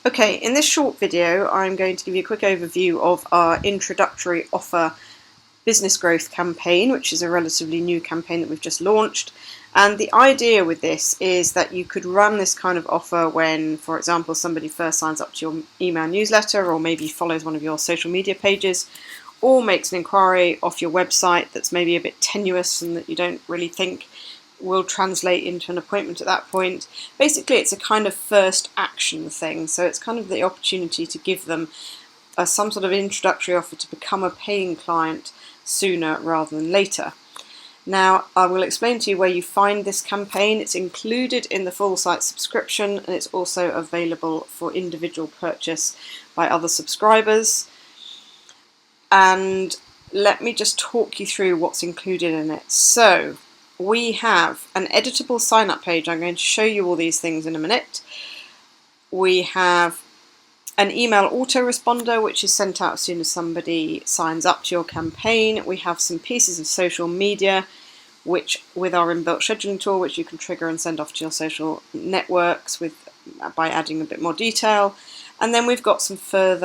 Okay, in this short video I'm going to give you a quick overview of our introductory offer business growth campaign, which is a relatively new campaign that we've just launched. And the idea with this is that you could run this kind of offer when, for example, somebody first signs up to your email newsletter, or maybe follows one of your social media pages, or makes an inquiry off your website that's maybe a bit tenuous and that you don't really think will translate into an appointment at that point. Basically, it's a kind of first action thing, so it's kind of the opportunity to give them some sort of introductory offer to become a paying client sooner rather than later. Now, I will explain to you where you find this campaign. It's included in the full site subscription, and it's also available for individual purchase by other subscribers. And let me just talk you through what's included in it. So we have an editable sign-up page. I'm going to show you all these things in a minute. We have an email autoresponder, which is sent out as soon as somebody signs up to your campaign. We have some pieces of social media, which with our inbuilt scheduling tool, which you can trigger and send off to your social networks by adding a bit more detail. And then we've got some some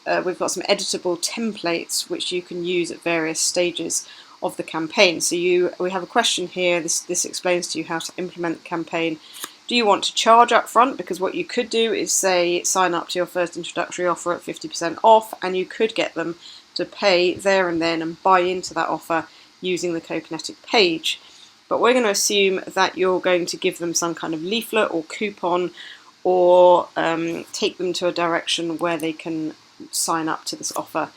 editable templates which you can use at various stages of the campaign. So we have a question here. This explains to you how to implement the campaign. Do you want to charge up front? Because what you could do is say sign up to your first introductory offer at 50% off, and you could get them to pay there and then and buy into that offer using the Co-Kinetic page. But we're going to assume that you're going to give them some kind of leaflet or coupon, or take them to a direction where they can sign up to this offer.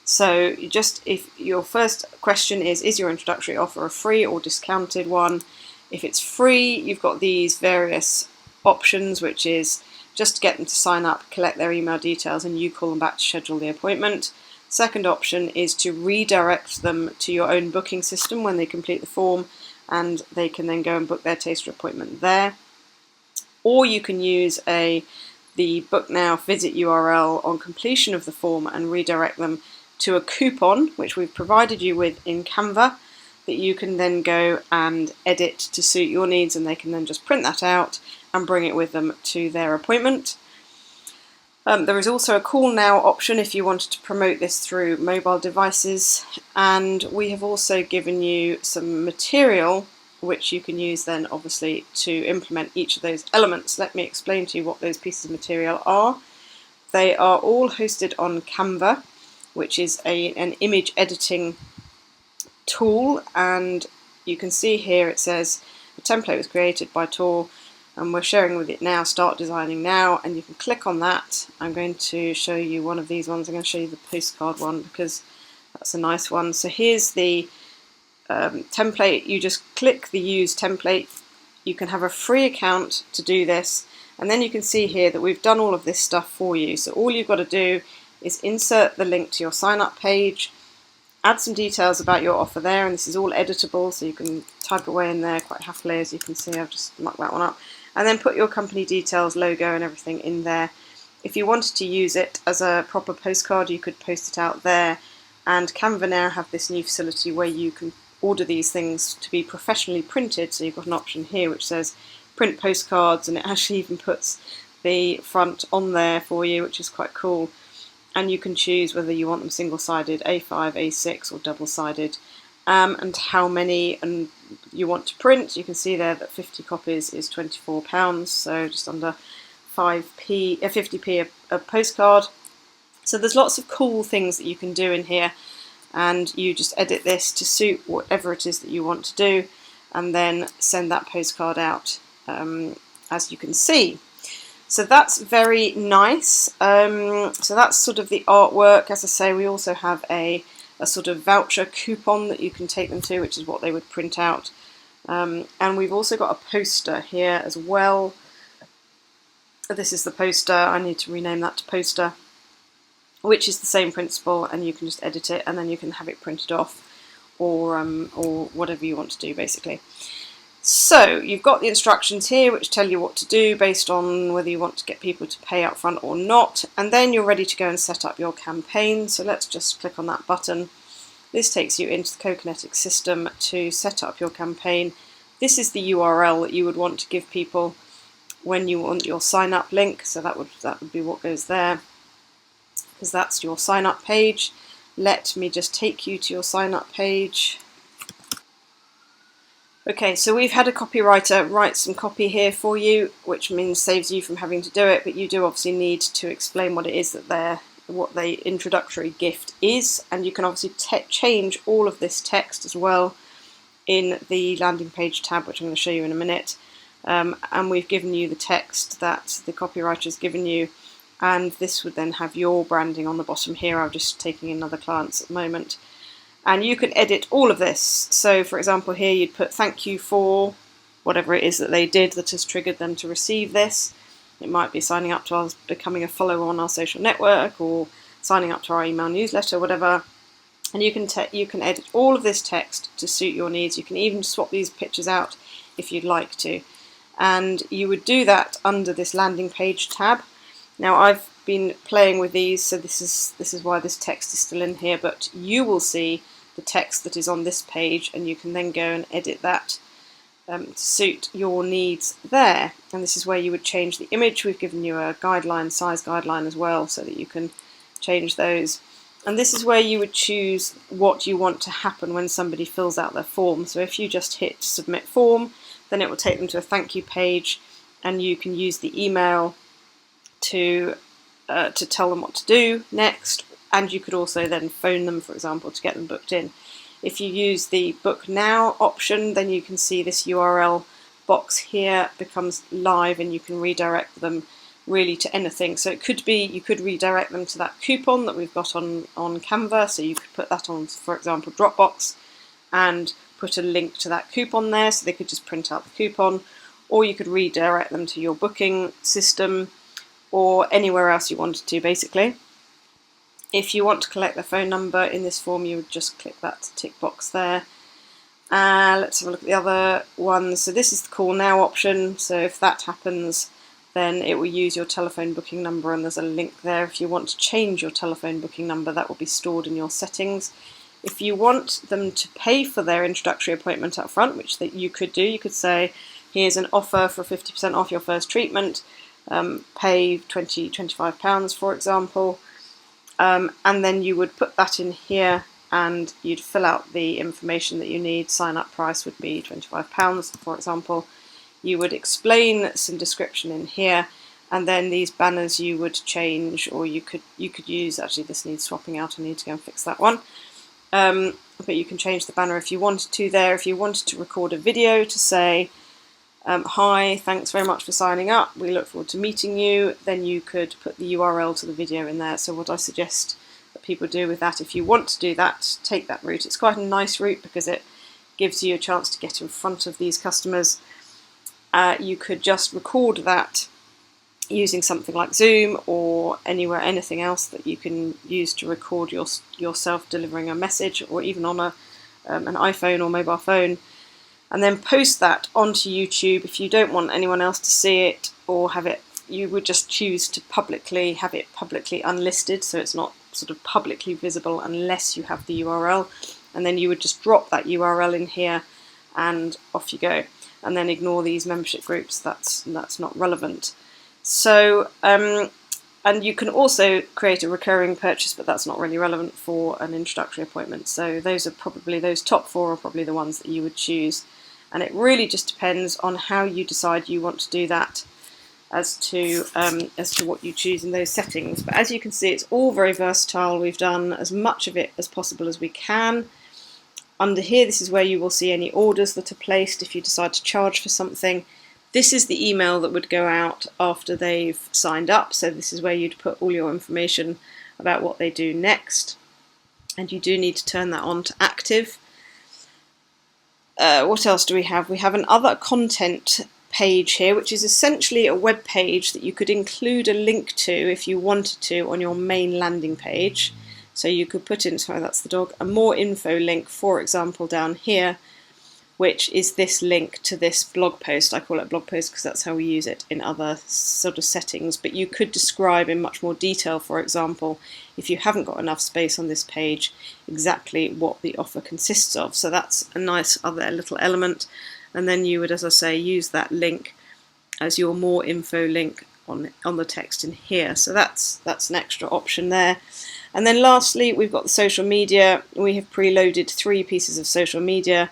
So if your first question is your introductory offer a free or discounted one? If it's free, you've got these various options, which is just to get them to sign up, collect their email details, and you call them back to schedule the appointment. Second option is to redirect them to your own booking system when they complete the form, and they can then go and book their taster appointment there. Or you can use the book now visit URL on completion of the form and redirect them to a coupon, which we've provided you with in Canva, that you can then go and edit to suit your needs, and they can then just print that out and bring it with them to their appointment. There is also a call now option if you wanted to promote this through mobile devices, and we have also given you some material which you can use then obviously to implement each of those elements. Let me explain to you what those pieces of material are. They are all hosted on Canva, which is an image editing tool, and you can see here it says the template was created by Tor, and we're sharing with it now, start designing now, and you can click on that. I'm going to show you one of these ones. I'm going to show you the postcard one because that's a nice one. So here's the template. You just click the use template. You can have a free account to do this, and then you can see here that we've done all of this stuff for you. So all you've got to do is insert the link to your sign up page, add some details about your offer there, and this is all editable, so you can type away in there quite happily. As you can see, I've just mucked that one up, and then put your company details, logo and everything in there. If you wanted to use it as a proper postcard, you could post it out there, and Canva now have this new facility where you can order these things to be professionally printed. So you've got an option here which says print postcards, and it actually even puts the front on there for you, which is quite cool. And you can choose whether you want them single-sided, A5, A6 or double-sided, and how many you want to print. You can see there that 50 copies is £24, so just under 50p a postcard. So there's lots of cool things that you can do in here, and you just edit this to suit whatever it is that you want to do, and then send that postcard out, as you can see. So that's very nice. So that's sort of the artwork. As I say, we also have a sort of voucher coupon that you can take them to, which is what they would print out. And we've also got a poster here as well. This is the poster. I need to rename that to poster, which is the same principle, and you can just edit it and then you can have it printed off, or whatever you want to do basically. So you've got the instructions here which tell you what to do based on whether you want to get people to pay up front or not, and then you're ready to go and set up your campaign. So let's just click on that button. This takes you into the Co-Kinetic system to set up your campaign. This is the URL that you would want to give people when you want your sign up link, so that would be what goes there, because that's your sign up page. Let me just take you to your sign up page. Okay, so we've had a copywriter write some copy here for you, which means saves you from having to do it, but you do obviously need to explain what it is that what the introductory gift is, and you can obviously change all of this text as well in the landing page tab, which I'm going to show you in a minute. And we've given you the text that the copywriter has given you, and this would then have your branding on the bottom here. I'm just taking in other clients at the moment. And you can edit all of this. So for example here you'd put thank you for whatever it is that they did that has triggered them to receive this. It might be signing up to us, becoming a follower on our social network, or signing up to our email newsletter, whatever. And you can edit all of this text to suit your needs. You can even swap these pictures out if you'd like to. And you would do that under this landing page tab. Now I've been playing with these, so this is why this text is still in here, but you will see the text that is on this page, and you can then go and edit that to suit your needs there. And this is where you would change the image. We've given you a guideline, size guideline as well, so that you can change those. And this is where you would choose what you want to happen when somebody fills out their form. So if you just hit submit form, then it will take them to a thank you page, and you can use the email to tell them what to do next, and you could also then phone them, for example, to get them booked in. If you use the book now option, then you can see this URL box here becomes live, and you can redirect them really to anything. So it could be, you could redirect them to that coupon that we've got on Canva, so you could put that on, for example, Dropbox, and put a link to that coupon there, so they could just print out the coupon, or you could redirect them to your booking system, or anywhere else you wanted to, basically. If you want to collect their phone number in this form, you would just click that tick box there. Let's have a look at the other ones. So this is the call now option, so if that happens, then it will use your telephone booking number, and there's a link there. If you want to change your telephone booking number, that will be stored in your settings. If you want them to pay for their introductory appointment up front, which that you could do, you could say, here's an offer for 50% off your first treatment, pay £25, for example, and then you would put that in here, and you'd fill out the information that you need. Sign up price would be £25, for example. You would explain some description in here, and then these banners you would change, or you could use, actually this needs swapping out, I need to go and fix that one, but you can change the banner if you wanted to there. If you wanted to record a video to say, hi, thanks very much for signing up, we look forward to meeting you, then you could put the URL to the video in there. So what I suggest that people do with that, if you want to do that, take that route. It's quite a nice route because it gives you a chance to get in front of these customers. You could just record that using something like Zoom or anything else that you can use to record yourself delivering a message, or even on an iPhone or mobile phone, and then post that onto YouTube. If you don't want anyone else to see it or have it, you would just choose to have it publicly unlisted, so it's not sort of publicly visible unless you have the URL, and then you would just drop that URL in here and off you go, and then ignore these membership groups. That's not relevant. So and you can also create a recurring purchase, but that's not really relevant for an introductory appointment. So those top 4 are probably the ones that you would choose, and it really just depends on how you decide you want to do that as to what you choose in those settings. But as you can see, it's all very versatile. We've done as much of it as possible as we can. Under here, this is where you will see any orders that are placed if you decide to charge for something. This is the email that would go out after they've signed up, so this is where you'd put all your information about what they do next, and you do need to turn that on to active. What else do we have? We have an other content page here, which is essentially a web page that you could include a link to if you wanted to on your main landing page. So you could put in, sorry, that's the dog, a more info link, for example, down here, which is this link to this blog post. I call it a blog post because that's how we use it in other sort of settings, but you could describe in much more detail, for example, if you haven't got enough space on this page, exactly what the offer consists of. So that's a nice other little element, and then you would, as I say, use that link as your more info link on the text in here. So that's an extra option there. And then lastly, we've got the social media. We have preloaded 3 pieces of social media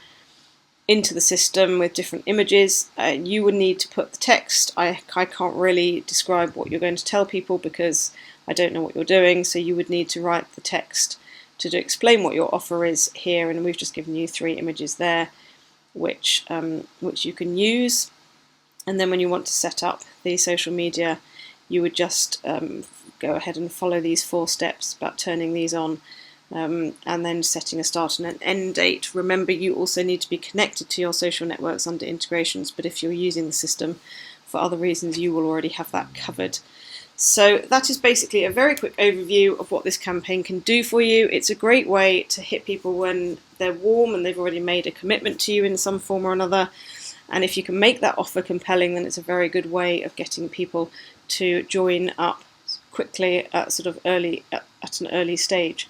into the system with different images. You would need to put the text. I can't really describe what you're going to tell people because I don't know what you're doing, so you would need to write the text to explain what your offer is here, and we've just given you 3 images there which you can use. And then when you want to set up the social media, you would just go ahead and follow these 4 steps about turning these on, and then setting a start and an end date. Remember, you also need to be connected to your social networks under integrations, but if you're using the system for other reasons, you will already have that covered. So that is basically a very quick overview of what this campaign can do for you. It's a great way to hit people when they're warm and they've already made a commitment to you in some form or another. And if you can make that offer compelling, then it's a very good way of getting people to join up quickly at at an early stage.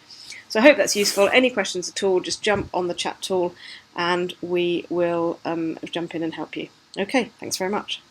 So I hope that's useful. Any questions at all, just jump on the chat tool and we will jump in and help you. Okay, thanks very much.